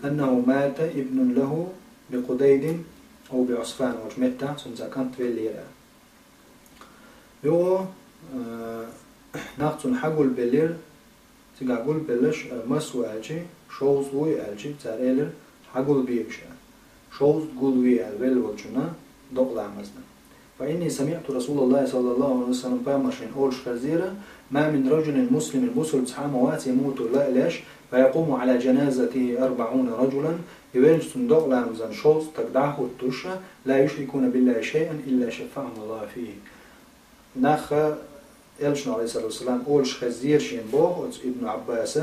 أنه مات ابن له بقديد أو بعصفان وجمتة سنزاكنت بالليرة يو ناقصن حقول باللير تقول بلش مسوى ألجي شوز وي ألجي تاريلر حقول بيكشا شوز قول وي ألبل وجنا دقل عمزنا فإني سمعت رسول الله صلى الله عليه وسلم بامرشين أولش خزيرة ما من رجل مسلم البسل بسحاموات يموت لا ليش فيقوم على جنازته 40 رجلا يبلش دقل عمزن شوز تقدعه التوشة لا يشركون بالله شيئا إلا شفعهم الله فيه ناخ إلشنا عليه الصلاة والسلام أولش خزير شين بوه ابن عباس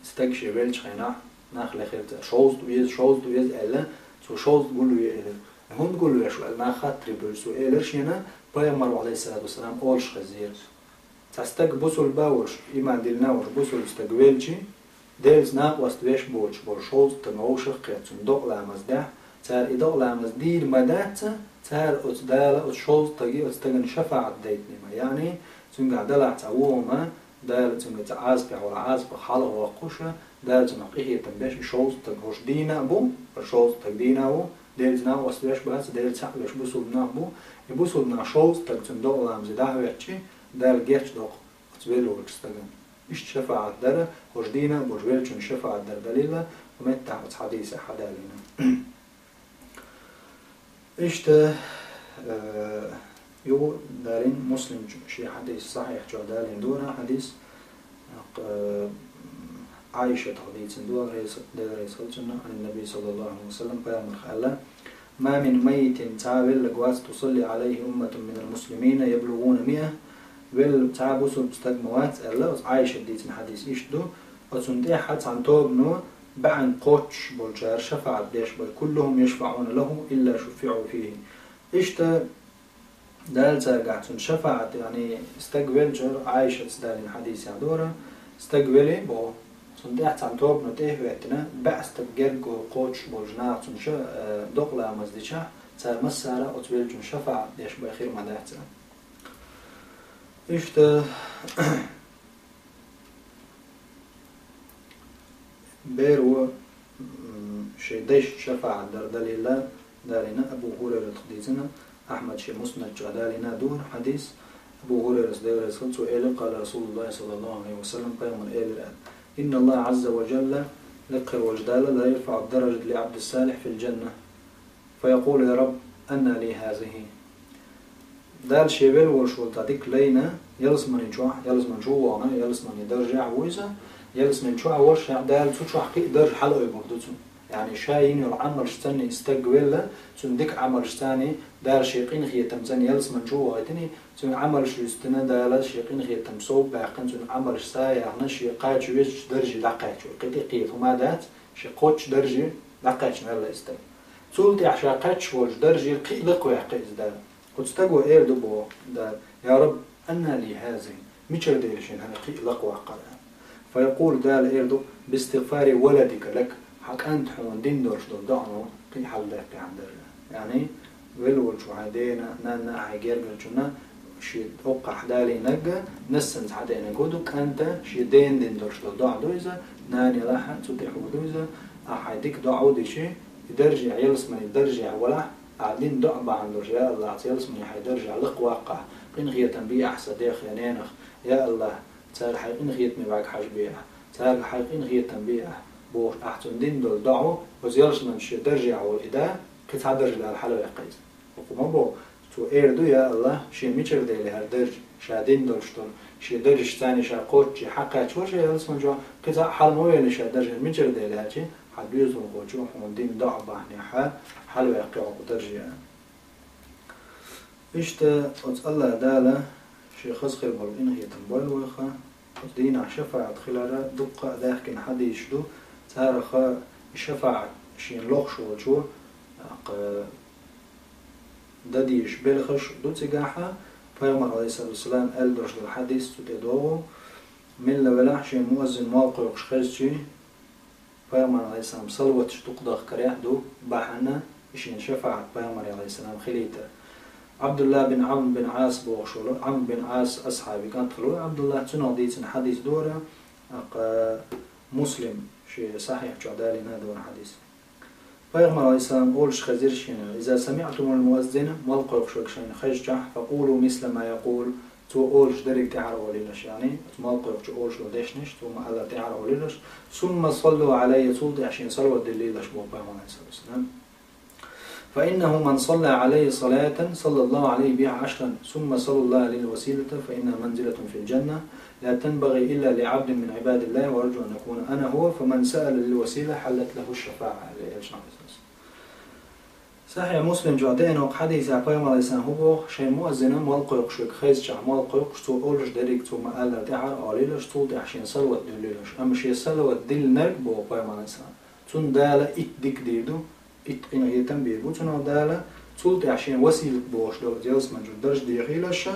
استكشي بلش خينا ناخ لخيرت شوز دويز ألا سو شوز قولوا يألا هم قولوا يشو ألا خاطري بلسو إلش هنا بيامر عليه الصلاة والسلام أولش خزير تستك بوسل باوش إما دلناوش بوسل استقبلشي ديلز ناق واستويش بولش بول شوز تنوش قيت صندوق لامزده تار إدوق لامزدير مدات تار أتدالة أتشوز تجي أتستجن شفاعة ديتني ما يعني تنقع دلع تعوما دال تنقع تعازب ولا عازب حاله وقوشة دال تنقيه تنبش شوز تنقوش دينا بو شوز تقدينا بو ديل تناو واستويش بس ديل تعبش بوسل نابو يبوسل نا شوز تنقع لامزده ويحكي دال جيتش دوق أتبلو وتستجن إيش شفاعة دار وجدينا بوجبلشون شفاعة دار دليلة ومتع حديث حدالينا إيش يو دارين مسلم شي حديث صحيح جو دارين دورا حديث عائشة حديث دورا ريسلتنا عن النبي صلى الله عليه وسلم بيامر خالا ما من ميت تعابل لقواس تصلي عليه أمة من المسلمين يبلغون 100 بل تعبوسوا بستجموات الله عايشة ديت حديث إيش دو وسنتي حتى عن توبنو بعن قوتش بولجار شفاعة ديش بل كلهم يشفعون له إلا شفعوا فيه إيش تا دال ترجعتون شفاعة يعني استقبل جر عايشة دال حديث عدورة استقبلي بو سنتي حتى عن توبنو تيه وقتنا بعد استقبل قوتش بولجناعتون دقلا مزدشة تار مسارة أتبلجون شفاعة ديش بخير مدهتا إشتا بيرو شيديش شفاعة دار دليلا دارنا أبو هريرة حديثنا أحمد شي مسند دارنا دور حديث أبو هريرة دار سئل قال رسول الله صلى الله عليه وسلم قيام الآن إن الله عز وجل لقر وجدال لا يرفع الدرجة لعبد الصالح في الجنة فيقول يا رب أن لي هذه دال شيبل وشول تعطيك لينا يلس من يجوع يلس من جوانا يلس من يدرجع ويزا يلس من جوع وش دال تشوع حقيقة درج حلو يبردتو يعني شاين العمل شتاني استقبل تندك عمل شتاني دال شيقين خي تمزن يلس من جوا تاني تن عمل شو استنا دال شيقين خي تمصوب باقن تن عمل شتاي يعني شيقات شويش درجي دقات شو قدي قيف وما دات شيقوتش درجي دقات مالا استن سولتي عشاقات شوش درجي قيلق ويحقيز دال وتستقوى إير دبو دار يا رب أنا لي هذه ميشر ديرشين هذا قيلق وقرأ فيقول دال إير دو باستغفار ولدك لك حق أنت حون دين درش دو دعنو قي حل داقي عن درجة يعني ولول شو عدينا نانا عجير قلتنا شي أوقع حدالي نجا نسنز حدينا قدوك أنت شي دين درش دو دعنو إذا ناني لاحا تطيحو إذا أحيدك دعو دي شي يدرجع يلسمن يدرجع ولا قاعدين دعبة عن يا الله عطيلس من حيدرجع لق واقع قين غير تنبيه أحسن ديخ ينينخ يا الله تار حقين غير مباك حاج بيها تار حقين غير تنبيه بوش أحسن دين دول دعو وزيلس من شي درجع والإداء كتها درجة الحلو يقيز وقوم بو تو إيردو يا الله شي ميشر ديلي هالدرج شادين دولشتون شي درج تاني شا قوت شي حقا شوش يلس من جو كتها حل مويلي شا درج ميشر ديلي هالشي حبيزو وجوه وندين دعبة نحا حلو يقع ودرجة إشتا الله دالا شي خزخر بالإن هي تنبال ويخا دينا شفاعة خلال دقة داخل حد يشدو تارخا شفاعة شين لوخش وجوه داديش بلخش دو تقاحا فيومر عليه الصلاة والسلام ألدرش الحديث تدوه من لبلاح شي مؤذن موقع وشخيزشي بيامر عليه السلام صلوة تقضى كريح دو بحنا إشين شفاعة بيامر عليه السلام خليته عبد الله بن عمرو بن عاص بوشول عمرو بن عاص أصحابي كانت خلوه عبد الله تنوديت حديث دورة مسلم شيء صحيح جعدالي نادور حديث پیغمبر علیه السلام اولش خزیرش اینه اذا سمعتم المؤذن ملقوا شوكشين خجع فقولوا مثل ما يقول تو اولش درك تعر وليلش يعني ملقوا اولش ودشنش تو ما الله تعر وليلش ثم صلوا علي صلوا عشان صلوا دليلش بو پیغمبر علیه السلام فإنه من صلى عليه صلاة صلى الله عليه بها 10 ثم صلى الله عليه الوسيلة فإنها منزلة في الجنة لا تنبغي إلا لعبد من عباد الله وأرجو أن أكون أنا هو فمن سأل للوسيلة حلت له الشفاعة. صحيح مسلم جعدين وحديث عقيم عليه السلام هو شيء مؤذن ملقيق شوك خيز شع ملقيق شتو أولش دريك تو ما ألا تعر عليلش تو دحشين صلوة دليلش أما شيء صلوة دل نرك بو عقيم عليه السلام تون دالة إتدك ديدو إتقين يتم بيربو تون دالة تول دحشين وسيلة بوش دو جلس من جدرش ديخيلش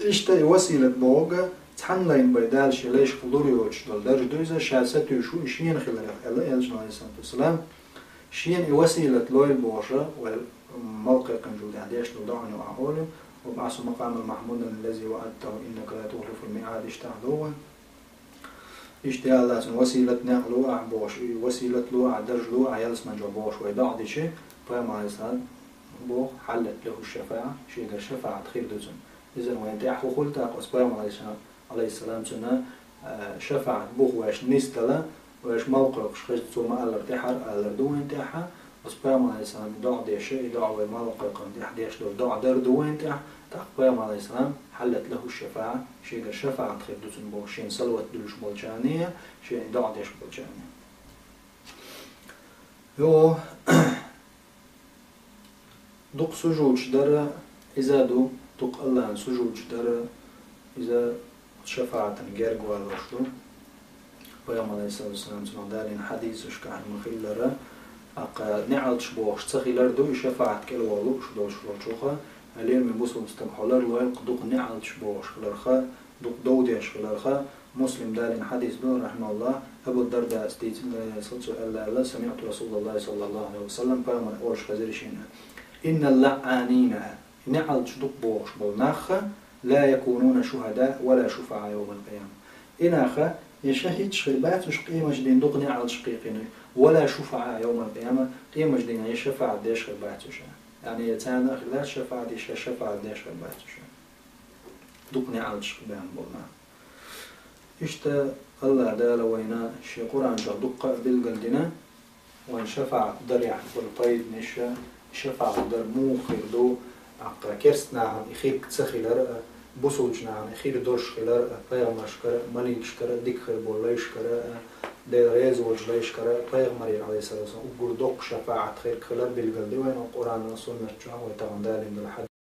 إشتا وسيلة بوغا تحنلين بيدال شي ليش فضول يوش دول درج دوزة شاسة شو إشين خلال الله يلجن عليه السلام شين وسيلة لويل بوشة والموقع كنجود عديش لدعني وعقوله وبعث مقام المحمود الذي وعدته إنك لا تخلف الميعاد اشتهدوه اشتهى الله وسيلة نقلو عبوش وسيلة لو عدرج لو عيالس من جبوش ويدع دي شيء فما يسال بو حلت له الشفاعة شيء الشفاعة خير دوزن إذن وين تحو قلت أقص فما عليه السلام سنة شفاعة بوه واش نستلا واش موقع خشت ثم ألر تحر ألر دوين تحا وسبام عليه السلام دع دي شيء دع وموقع قم ديش لو دع در دوين تح تقبام عليه السلام حلت له الشفاعة شيء الشفاعة خير دوزن بو شين سلوت دلش بولجانية شيء دع ديش بولجانية يو دق سجود در إذا دق الله سجود در إذا شفاعة جرج والوشلو پیامبر علیه السلام دارین حدیثش که مخیلره اق نعالش باش تخیلر دو شفاعت کل والو شدوش روچوخه علیر می مسلم استمحالر لوی قدوق نعالش باش خلرخه دوق دودیش خلرخه مسلم دارین حدیث دو رحمه الله ابو الدرداء استيت صلى الله سمعت رسول الله صلى الله عليه وسلم پیامبر اولش خزرشین ان اللعانین نعالش دوق باش بالنخه لا يكونون شهداء ولا شفعاء يوم القيامة إناخا يشهد شخيبات قيمة جدين دقني على شقيقين ولا شفعاء يوم القيامة قيمة جدين يشفع ديش خيبات يعني يتانا خلال شفع ديش شفع ديش خيبات دقني على شقيقين بولنا إشتا الله دال وينا شي قرآن جا دقة بالقلدنا وان شفع دريع والطيب نشا شفع در مو خير دو عقا كرسنا عن إخير كتسخيلر بوسوجنا عن إخير دوش خيلر پیغمبر شکر ملیک شکر دیک خیر بولی شکر ديريز وجلي شكرا پیغمبر عليه الصلاة والسلام وقردوق شفاعة خير خلال بالقلبي وين القرآن والسنة ويتغندال من الحد